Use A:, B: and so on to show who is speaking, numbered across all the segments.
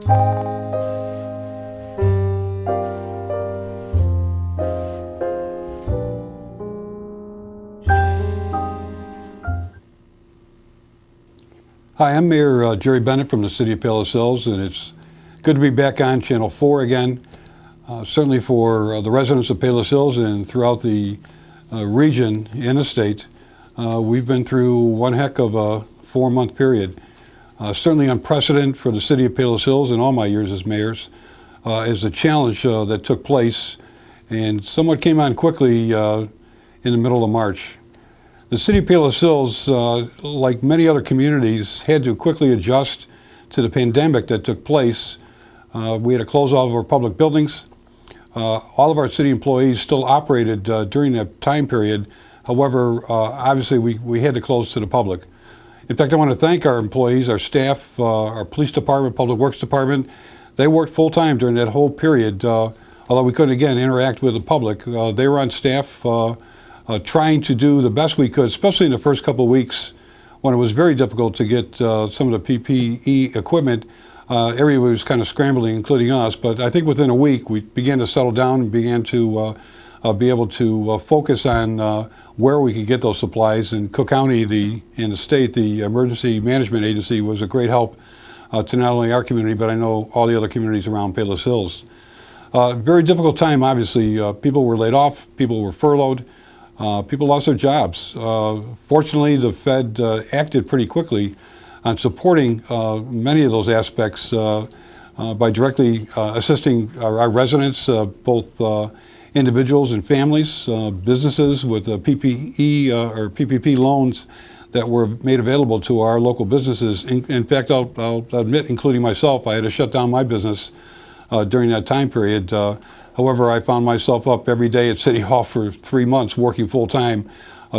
A: Hi, I'm Mayor Jerry Bennett from the City of Palos Hills, and it's good to be back on Channel 4 again. Certainly for the residents of Palos Hills and throughout the region and the state, we've been through one heck of a 4-month period. Certainly unprecedented for the City of Palos Hills in all my years as mayors, is a challenge that took place and somewhat came on quickly in the middle of March. The City of Palos Hills, like many other communities, had to quickly adjust to the pandemic that took place. We had to close all of our public buildings. All of our city employees still operated during that time period. However, obviously we had to close to the public. In fact, I want to thank our employees, our staff, our police department, public works department. They worked full time during that whole period. Although we couldn't, again, interact with the public, they were on staff trying to do the best we could, especially in the first couple of weeks when it was very difficult to get some of the PPE equipment. Everybody was kind of scrambling, including us, but I think within a week we began to settle down and began to be able to focus on where we could get those supplies. And Cook County, in the state, the Emergency Management Agency was a great help to not only our community, but I know all the other communities around Palos Hills. Very difficult time, obviously. People were laid off, people were furloughed. People lost their jobs. Fortunately, the Fed acted pretty quickly on supporting many of those aspects by directly assisting our residents, both individuals and families, businesses with PPE or PPP loans that were made available to our local businesses. In fact, I'll admit, including myself, I had to shut down my business during that time period. However, I found myself up every day at City Hall for 3 months working full time,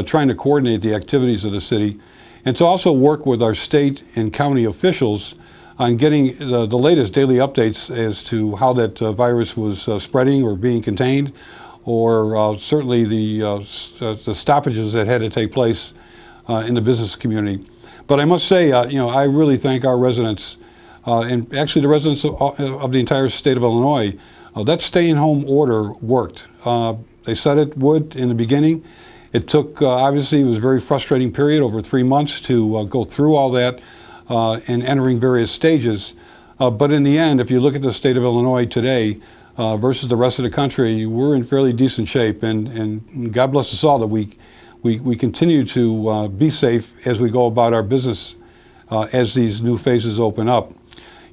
A: trying to coordinate the activities of the city and to also work with our state and county officials on getting the latest daily updates as to how that virus was spreading or being contained, or certainly the stoppages that had to take place in the business community. But I must say, I really thank our residents and actually the residents of the entire state of Illinois. That stay-in-home order worked. They said it would in the beginning. It took, obviously, it was a very frustrating period over 3 months to go through all that and entering various stages. But in the end, if you look at the state of Illinois today versus the rest of the country, we're in fairly decent shape. And God bless us all that we continue to be safe as we go about our business as these new phases open up.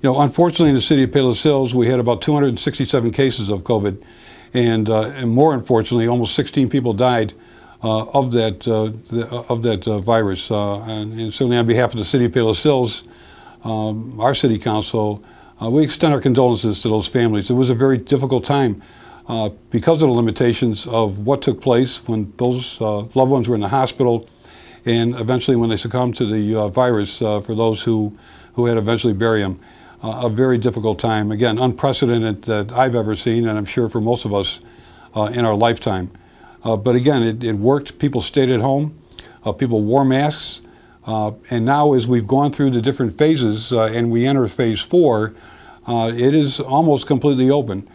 A: Unfortunately, in the city of Palos Hills, we had about 267 cases of COVID, and more unfortunately, almost 16 people died of that virus. And certainly, on behalf of the city of Palos Hills, our city council, we extend our condolences to those families. It was a very difficult time because of the limitations of what took place when those loved ones were in the hospital, and eventually when they succumbed to the virus. For those who had to eventually bury them. A very difficult time, again, unprecedented that I've ever seen, and I'm sure for most of us in our lifetime. But again, it worked. People stayed at home. People wore masks. And now as we've gone through the different phases and we enter phase 4, it is almost completely open.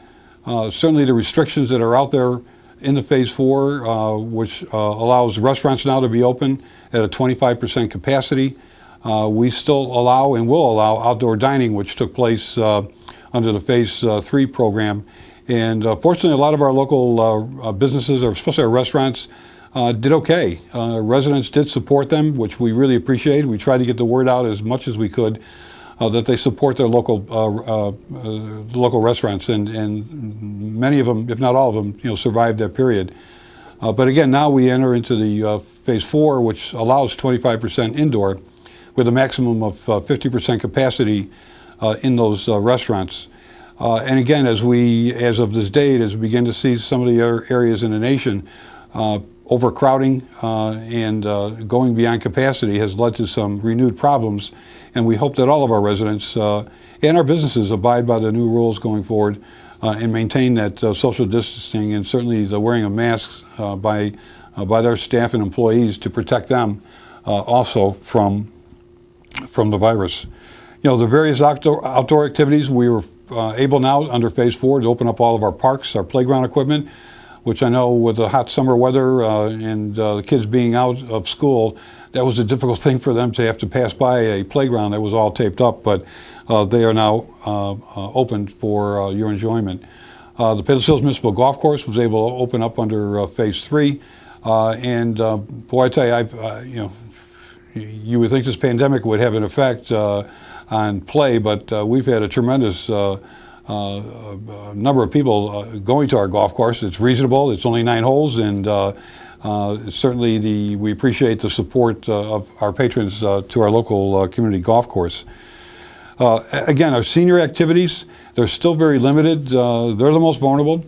A: Certainly the restrictions that are out there in the phase 4, which allows restaurants now to be open at a 25% capacity. We still allow and will allow outdoor dining, which took place under the Phase 3 program. And fortunately, a lot of our local businesses, or especially our restaurants, did okay. Residents did support them, which we really appreciate. We tried to get the word out as much as we could that they support their local restaurants, and many of them, if not all of them, survived that period. But again, now we enter into the Phase 4, which allows 25% indoor, with a maximum of 50% capacity in those restaurants. And again, as of this date, as we begin to see some of the other areas in the nation, overcrowding and going beyond capacity has led to some renewed problems. And we hope that all of our residents and our businesses abide by the new rules going forward and maintain that social distancing, and certainly the wearing of masks by their staff and employees to protect them also from the virus. The various outdoor activities, we were able now under Phase 4 to open up all of our parks, our playground equipment, which I know with the hot summer weather and the kids being out of school, that was a difficult thing for them to have to pass by a playground that was all taped up, but they are now open for your enjoyment. The Palos Hills Municipal Golf Course was able to open up under Phase 3, and boy, I tell you, you would think this pandemic would have an effect on play, but we've had a tremendous number of people going to our golf course. It's reasonable. It's only 9 holes, and certainly we appreciate the support of our patrons to our local community golf course. Again, our senior activities, they're still very limited. They're the most vulnerable,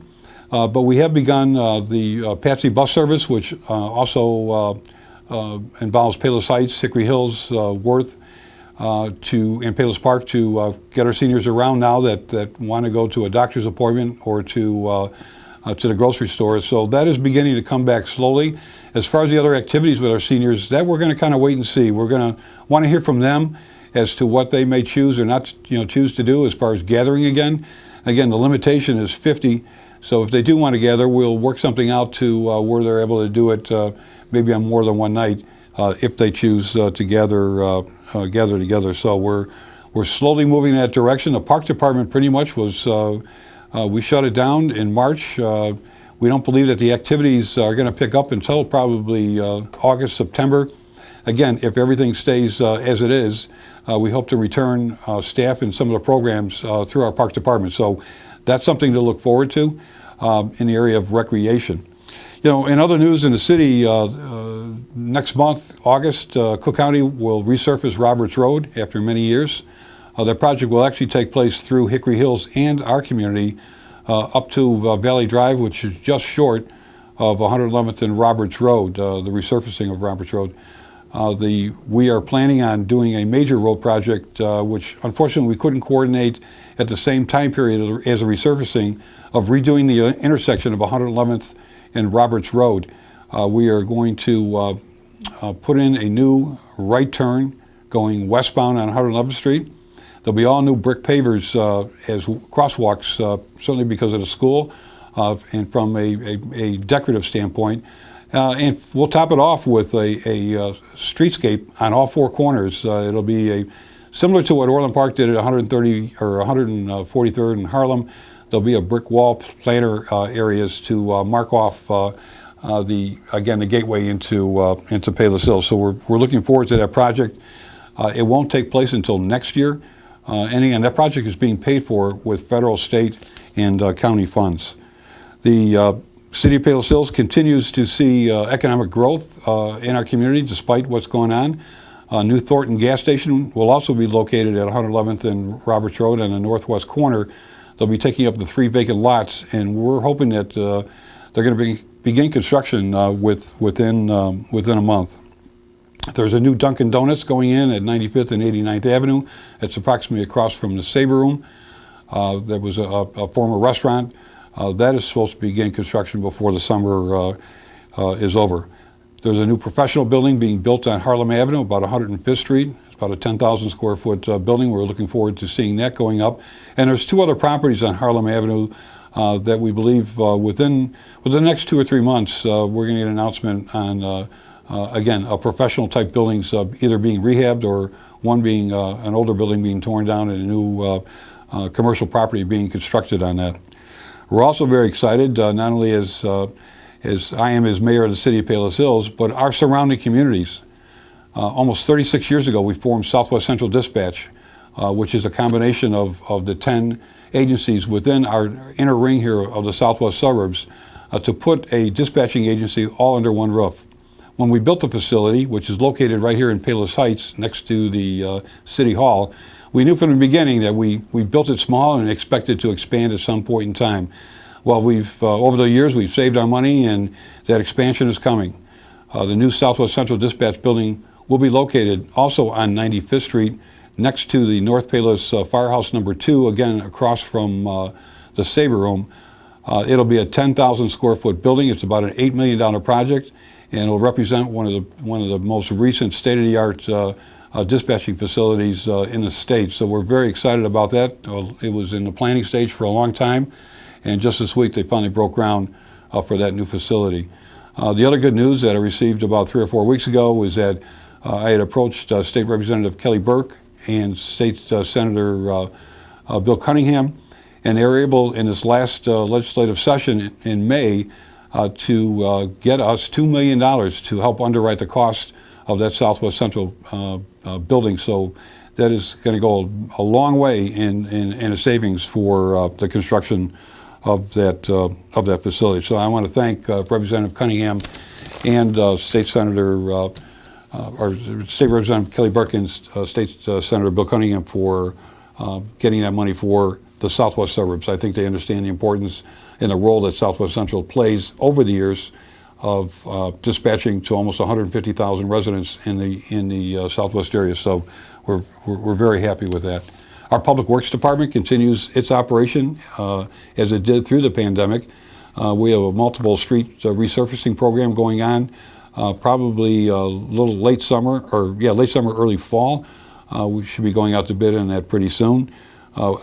A: but we have begun the Patsy Bus Service, which also involves Palos Heights, Hickory Hills, Worth, and Palos Park to get our seniors around now that want to go to a doctor's appointment or to the grocery store. So that is beginning to come back slowly. As far as the other activities with our seniors, that we're going to kind of wait and see. We're going to want to hear from them as to what they may choose or not choose to do as far as gathering again. Again, the limitation is 50. So if they do want to gather, we'll work something out to where they're able to do it maybe on more than one night if they choose to gather together. So we're slowly moving in that direction. The park department pretty much was, we shut it down in March. We don't believe that the activities are going to pick up until probably August, September. Again, if everything stays as it is, we hope to return staff in some of the programs through our park department. So that's something to look forward to in the area of recreation. In other news in the city, next month, August, Cook County will resurface Roberts Road after many years. That project will actually take place through Hickory Hills and our community up to Valley Drive, which is just short of 111th and Roberts Road, the resurfacing of Roberts Road. We are planning on doing a major road project, which unfortunately we couldn't coordinate at the same time period as a resurfacing of redoing the intersection of 111th and Roberts Road. We are going to put in a new right turn going westbound on 111th Street. There'll be all new brick pavers as crosswalks, certainly because of the school and from a decorative standpoint. And we'll top it off with a streetscape on all 4 corners. It'll be similar to what Orland Park did at 130 or 143rd and Harlem. There'll be a brick wall planter areas to mark off the gateway into Palos Hills. So we're looking forward to that project. It won't take place until next year. And again, that project is being paid for with federal, state, and county funds. The City of Palos Hills continues to see economic growth in our community despite what's going on. New Thornton gas station will also be located at 111th and Roberts Road on the northwest corner. They'll be taking up the 3 vacant lots, and we're hoping that they're going to begin construction within a month. There's a new Dunkin' Donuts going in at 95th and 89th Avenue. It's approximately across from the Sabre Room. There was a former restaurant. That is supposed to begin construction before the summer is over. There's a new professional building being built on Harlem Avenue, about 105th Street. It's about a 10,000 square foot building. We're looking forward to seeing that going up. And there's 2 other properties on Harlem Avenue that we believe within the next 2 or 3 months, we're going to get an announcement on, again, professional type buildings either being rehabbed or one being an older building being torn down and a new commercial property being constructed on that. We're also very excited, not only as I am as mayor of the city of Palos Hills, but our surrounding communities. Almost 36 years ago, we formed Southwest Central Dispatch, which is a combination of the 10 agencies within our inner ring here of the southwest suburbs to put a dispatching agency all under one roof. When we built the facility, which is located right here in Palos Heights next to the City Hall, we knew from the beginning that we built it small and expected to expand at some point in time. Well, over the years, we've saved our money, and that expansion is coming. The new Southwest Central Dispatch building will be located also on 95th Street, next to the North Palos Firehouse number 2, again across from the Sabre Room. It'll be a 10,000 square foot building. It's about an $8 million project, and it'll represent one of the most recent state-of-the-art dispatching facilities in the state. So we're very excited about that. It was in the planning stage for a long time, and just this week they finally broke ground for that new facility. The other good news that I received about 3 or 4 weeks ago was that I had approached State Representative Kelly Burke and State Senator Bill Cunningham, and they were able in this last legislative session in May to get us $2 million to help underwrite the cost of that Southwest Central building. So that is going to go a long way in a savings for the construction of that facility. So I want to thank Representative Cunningham and State Senator or State Representative Kelly Burke and State Senator Bill Cunningham for getting that money for the Southwest suburbs. I think they understand the importance and the role that Southwest Central plays over the years of dispatching to almost 150,000 residents in the Southwest area. So we're very happy with that. Our Public Works Department continues its operation as it did through the pandemic. We have a multiple street resurfacing program going on, probably a little late summer, early fall. We should be going out to bid on that pretty soon.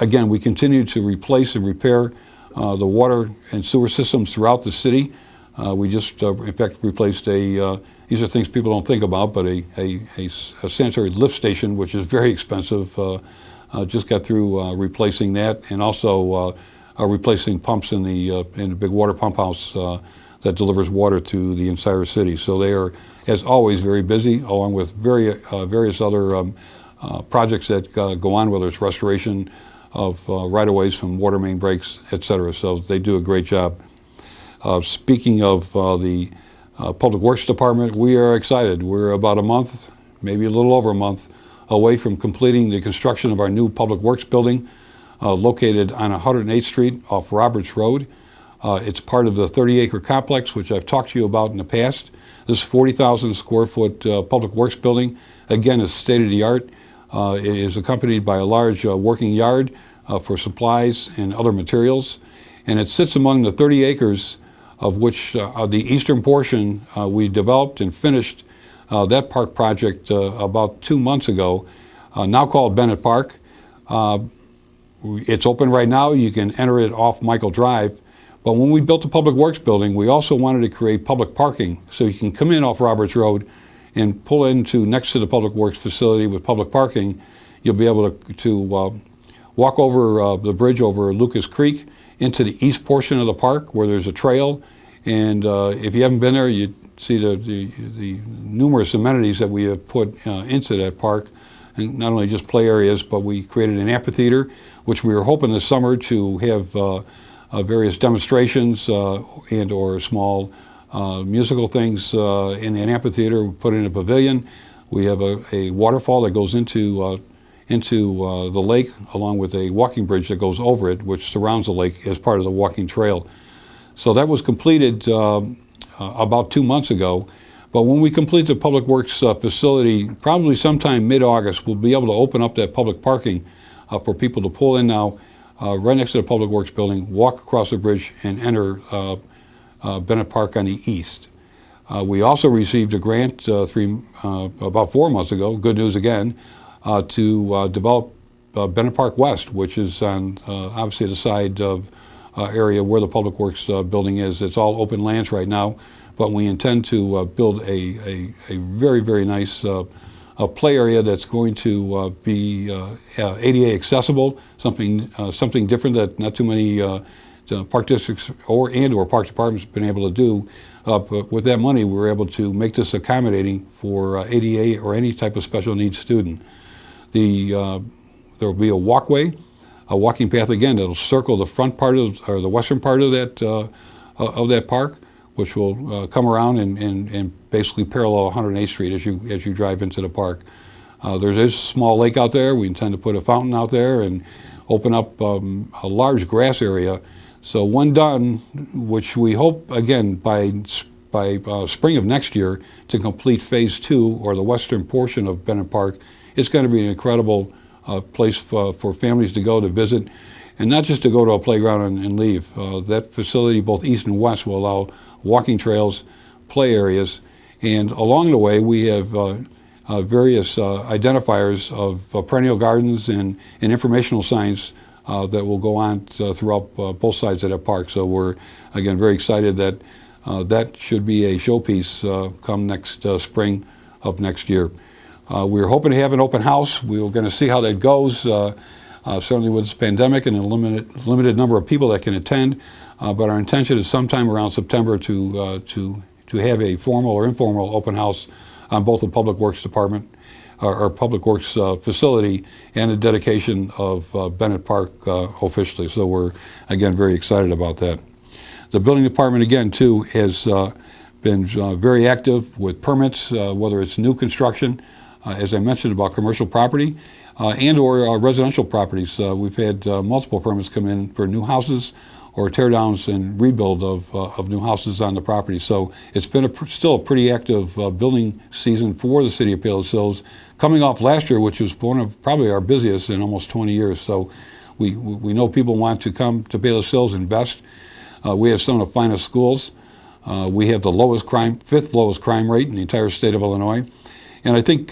A: Again, we continue to replace and repair the water and sewer systems throughout the city. We just, in fact, replaced these are things people don't think about, but a sanitary lift station, which is very expensive. Just got through replacing that, and also replacing pumps in the big water pump house that delivers water to the entire city. So they are, as always, very busy, along with various other projects that go on, whether it's restoration of right-of-ways from water main breaks, et cetera. So they do a great job. Speaking of the Public Works Department, we are excited. We're about a month, maybe a little over a month, away from completing the construction of our new Public Works building located on 108th Street off Roberts Road. It's part of the 30-acre complex, which I've talked to you about in the past. This 40,000 square foot Public Works building, again, is state-of-the-art. It is accompanied by a large working yard for supplies and other materials. And it sits among the 30 acres of which the eastern portion we developed and finished that park project about 2 months ago, now called Bennett Park. It's open right now. You can enter it off Michael Drive. But when we built the Public Works building, we also wanted to create public parking, so you can come in off Roberts Road and pull into next to the Public Works facility with public parking. You'll be able to walk over the bridge over Lucas Creek into the east portion of the park where there's a trail. And if you haven't been there, you see the numerous amenities that we have put into that park. And not only just play areas, but we created an amphitheater, which we were hoping this summer to have various demonstrations and or small musical things in an amphitheater. We put in a pavilion. We have a waterfall that goes into the lake, along with a walking bridge that goes over it, which surrounds the lake as part of the walking trail. So that was completed about 2 months ago. But when we complete the Public Works facility, probably sometime mid-August, we'll be able to open up that public parking for people to pull in now, right next to the Public Works building, walk across the bridge, and enter Bennett Park on the east. We also received a grant about 4 months ago, good news again, to develop Bennett Park West, which is on obviously the side of area where the Public Works building is. It's all open lands right now, but we intend to build a very, very nice play area that's going to be ADA accessible, something different that not too many park districts or park departments have been able to do. But with that money, we were able to make this accommodating for ADA or any type of special needs student. There will be a walkway, a walking path again that'll circle the front part or the western part of that park, which will come around and basically parallel 108th Street as you drive into the park. There is a small lake out there. We intend to put a fountain out there and open up a large grass area. So when done, which we hope again by spring of next year to complete phase 2 or the western portion of Bennett Park, it's going to be an incredible place for families to go to visit, and not just to go to a playground and leave. That facility, both east and west, will allow walking trails, play areas, and along the way we have various identifiers of perennial gardens and informational signs that will go on throughout both sides of that park. So we're, again, very excited that that should be a showpiece come next spring of next year. We're hoping to have an open house. We're going to see how that goes, certainly with this pandemic and a limited number of people that can attend. But our intention is sometime around September to have a formal or informal open house on both the Public Works Department, or Public Works facility, and the dedication of Bennett Park officially. So we're, again, very excited about that. The building department, again, too, has been very active with permits, whether it's new construction, as I mentioned, about commercial property, and or residential properties. We've had multiple permits come in for new houses or tear downs and rebuild of new houses on the property. So it's been still a pretty active building season for the city of Palos Hills, coming off last year, which was one of probably our busiest in almost 20 years. So we know people want to come to Palos Hills, invest. We have some of the finest schools. We have the fifth lowest crime rate in the entire state of Illinois. And I think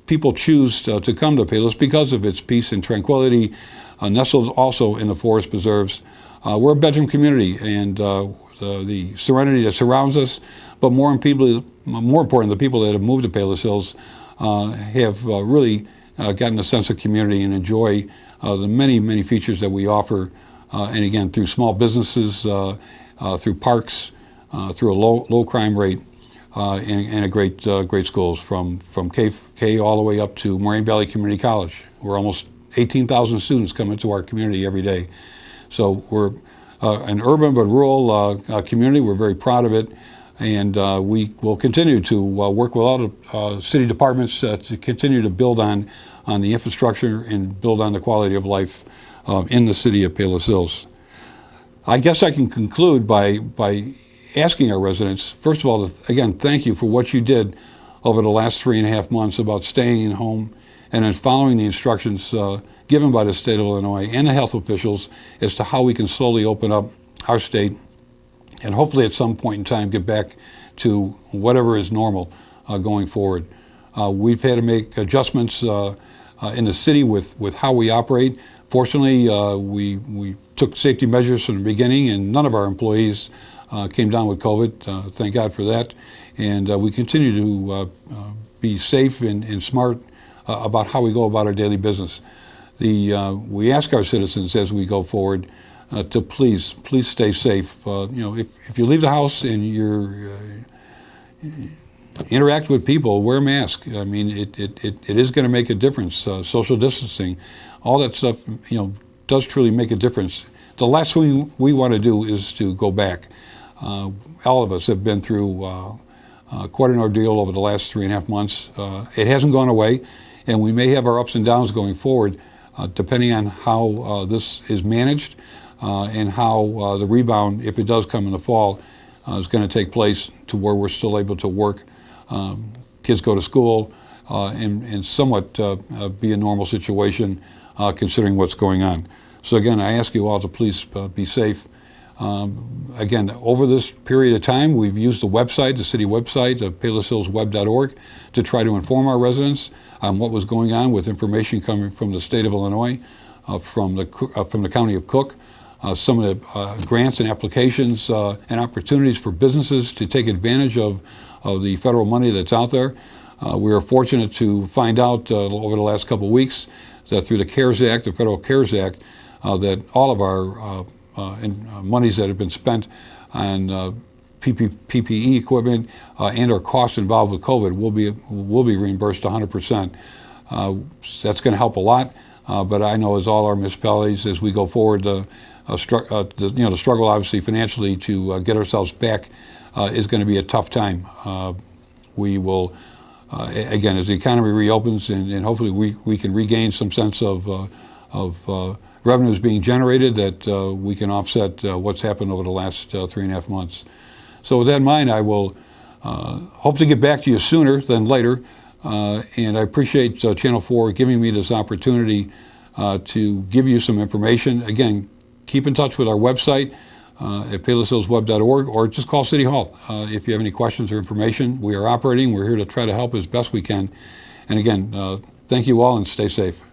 A: people choose to come to Palos because of its peace and tranquility, nestled also in the forest preserves. We're a bedroom community, and the serenity that surrounds us, but more important, the people that have moved to Palos Hills have really gotten a sense of community and enjoy the many, many features that we offer, and again, through small businesses, through parks, through a low crime rate, and a great schools from K all the way up to Moraine Valley Community College. We're almost 18,000 students come into our community every day. So we're an urban but rural community. We're very proud of it, and we will continue to work with all the city departments to continue to build on the infrastructure and build on the quality of life in the city of Palos Hills. I guess I can conclude by asking our residents, first of all, again, thank you for what you did over the last 3.5 months about staying home and then following the instructions given by the state of Illinois and the health officials as to how we can slowly open up our state and hopefully at some point in time get back to whatever is normal going forward. We've had to make adjustments in the city with how we operate. Fortunately, we took safety measures from the beginning, and none of our employees came down with COVID. Thank God for that. And we continue to be safe and smart about how we go about our daily business. We ask our citizens as we go forward to please stay safe. If you leave the house and interact with people, wear a mask. I mean, it is going to make a difference. Social distancing, all that stuff, does truly make a difference. The last thing we want to do is to go back. All of us have been through quite an ordeal over the last 3.5 months. It hasn't gone away, and we may have our ups and downs going forward, depending on how this is managed and how the rebound, if it does come in the fall, is going to take place to where we're still able to work, kids go to school, and somewhat be a normal situation considering what's going on. So again, I ask you all to please be safe. Again, over this period of time, we've used the website, the city website, paloshillsweb.org, to try to inform our residents on what was going on with information coming from the state of Illinois, from the county of Cook, some of the grants and applications and opportunities for businesses to take advantage of the federal money that's out there. We were fortunate to find out over the last couple of weeks that through the CARES Act, the Federal CARES Act, that all of our monies that have been spent on PPE equipment and our costs involved with COVID will be reimbursed 100%. That's going to help a lot, but I know as all our municipalities, as we go forward, the struggle obviously financially to get ourselves back is going to be a tough time. We will, again, as the economy reopens and hopefully we can regain some sense of revenues being generated, that we can offset what's happened over the last 3.5 months. So with that in mind, I will hope to get back to you sooner than later, and I appreciate Channel 4 giving me this opportunity to give you some information. Again, keep in touch with our website at paloshillsweb.org, or just call City Hall if you have any questions or information. We are operating. We're here to try to help as best we can. And again, thank you all and stay safe.